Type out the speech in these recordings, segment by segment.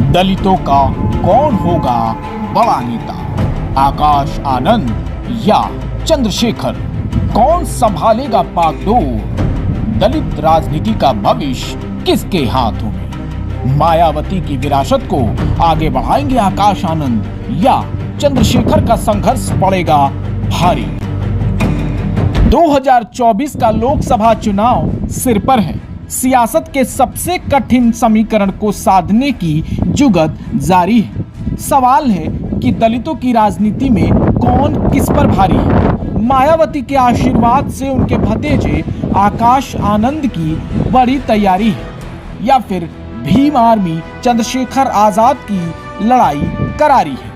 दलितों का कौन होगा बड़ा नेता, आकाश आनंद या चंद्रशेखर? कौन संभालेगा बागडोर? दलित राजनीति का भविष्य किसके हाथों में? मायावती की विरासत को आगे बढ़ाएंगे आकाश आनंद या चंद्रशेखर का संघर्ष पड़ेगा भारी? 2024 का लोकसभा चुनाव सिर पर है। सियासत के सबसे कठिन समीकरण को साधने की जुगत जारी है। सवाल है कि दलितों की राजनीति में कौन किस पर भारी है? मायावती के आशीर्वाद से उनके भतीजे आकाश आनंद की बड़ी तैयारी है या फिर भीम आर्मी चंद्रशेखर आजाद की लड़ाई करारी है?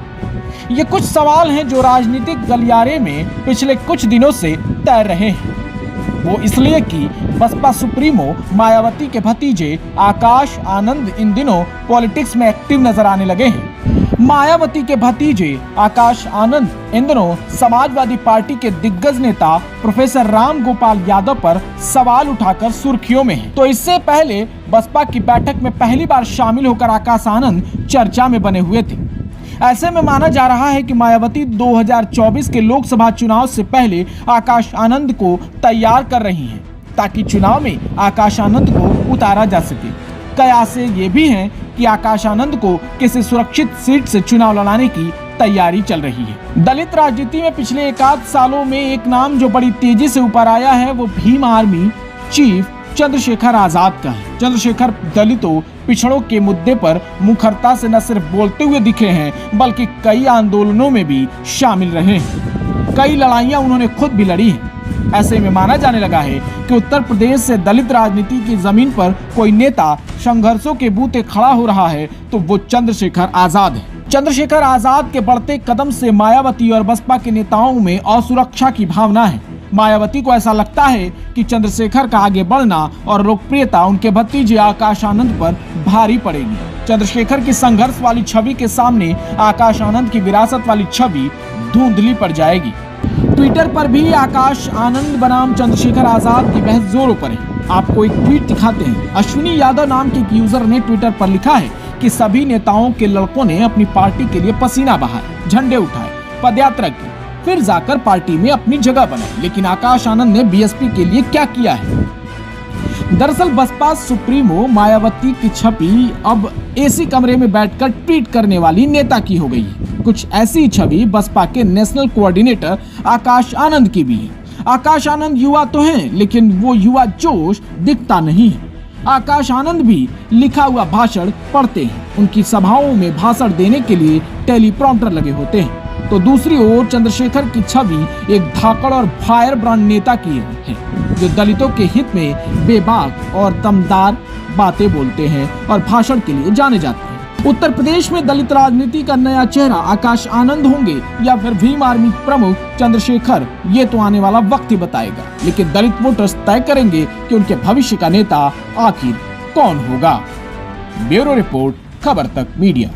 ये कुछ सवाल हैं जो राजनीतिक गलियारे में पिछले कुछ दिनों से तैर रहे हैं। वो इसलिए कि बसपा सुप्रीमो मायावती के भतीजे आकाश आनंद इन दिनों पॉलिटिक्स में एक्टिव नजर आने लगे हैं। मायावती के भतीजे आकाश आनंद इन दिनों समाजवादी पार्टी के दिग्गज नेता प्रोफेसर राम गोपाल यादव पर सवाल उठाकर सुर्खियों में हैं। तो इससे पहले बसपा की बैठक में पहली बार शामिल होकर आकाश आनंद चर्चा में बने हुए थे। ऐसे में माना जा रहा है कि मायावती 2024 के लोकसभा चुनाव से पहले आकाश आनंद को तैयार कर रही हैं ताकि चुनाव में आकाश आनंद को उतारा जा सके। कयासे ये भी हैं कि आकाश आनंद को किसी सुरक्षित सीट से चुनाव लड़ाने की तैयारी चल रही है। दलित राजनीति में पिछले एकाध सालों में एक नाम जो बड़ी तेजी से ऊपर आया है वो भीम आर्मी चीफ चंद्रशेखर आजाद का है। चंद्रशेखर दलितों पिछड़ों के मुद्दे पर मुखरता से न सिर्फ बोलते हुए दिखे हैं बल्कि कई आंदोलनों में भी शामिल रहे हैं। कई लड़ाइयां उन्होंने खुद भी लड़ी हैं। ऐसे में माना जाने लगा है कि उत्तर प्रदेश से दलित राजनीति की जमीन पर कोई नेता संघर्षों के बूते खड़ा हो रहा है तो वो चंद्रशेखर आजाद है। चंद्रशेखर आजाद के बढ़ते कदम से मायावती और बसपा के नेताओं में असुरक्षा की भावना है। मायावती को ऐसा लगता है कि चंद्रशेखर का आगे बढ़ना और लोकप्रियता उनके भतीजे आकाश आनंद पर भारी पड़ेगी। चंद्रशेखर की संघर्ष वाली छवि के सामने आकाश आनंद की विरासत वाली छवि धुंधली पड़ जाएगी। ट्विटर पर भी आकाश आनंद बनाम चंद्रशेखर आजाद की बहस जोरों पर है। आपको एक ट्वीट दिखाते हैं। अश्विनी यादव नाम के एक यूजर ने ट्विटर पर लिखा है कि सभी नेताओं के लड़कों ने अपनी पार्टी के लिए पसीना बहाया, झंडे उठाए, पदयात्रा की, फिर जाकर पार्टी में अपनी जगह बनाई, लेकिन आकाश आनंद ने बीएसपी के लिए क्या किया है? दरअसल बसपा सुप्रीमो मायावती की छवि अब एसी कमरे में बैठकर ट्वीट करने वाली नेता की हो गई है। कुछ ऐसी छवि बसपा के नेशनल कोऑर्डिनेटर आकाश आनंद की भी है। आकाश आनंद युवा तो हैं, लेकिन वो युवा जोश दिखता नहीं है। आकाश आनंद भी लिखा हुआ भाषण पढ़ते हैं। उनकी सभाओं में भाषण देने के लिए टेलीप्रॉम्प्टर लगे होते हैं। तो दूसरी ओर चंद्रशेखर की छवि एक धाकड़ और फायर ब्रांड नेता की है जो दलितों के हित में बेबाक और दमदार बातें बोलते हैं और भाषण के लिए जाने जाते हैं। उत्तर प्रदेश में दलित राजनीति का नया चेहरा आकाश आनंद होंगे या फिर भीम आर्मी प्रमुख चंद्रशेखर, ये तो आने वाला वक्त ही बताएगा। लेकिन दलित वोटर्स तय करेंगे कि उनके भविष्य का नेता आखिर कौन होगा। ब्यूरो रिपोर्ट, खबर तक मीडिया।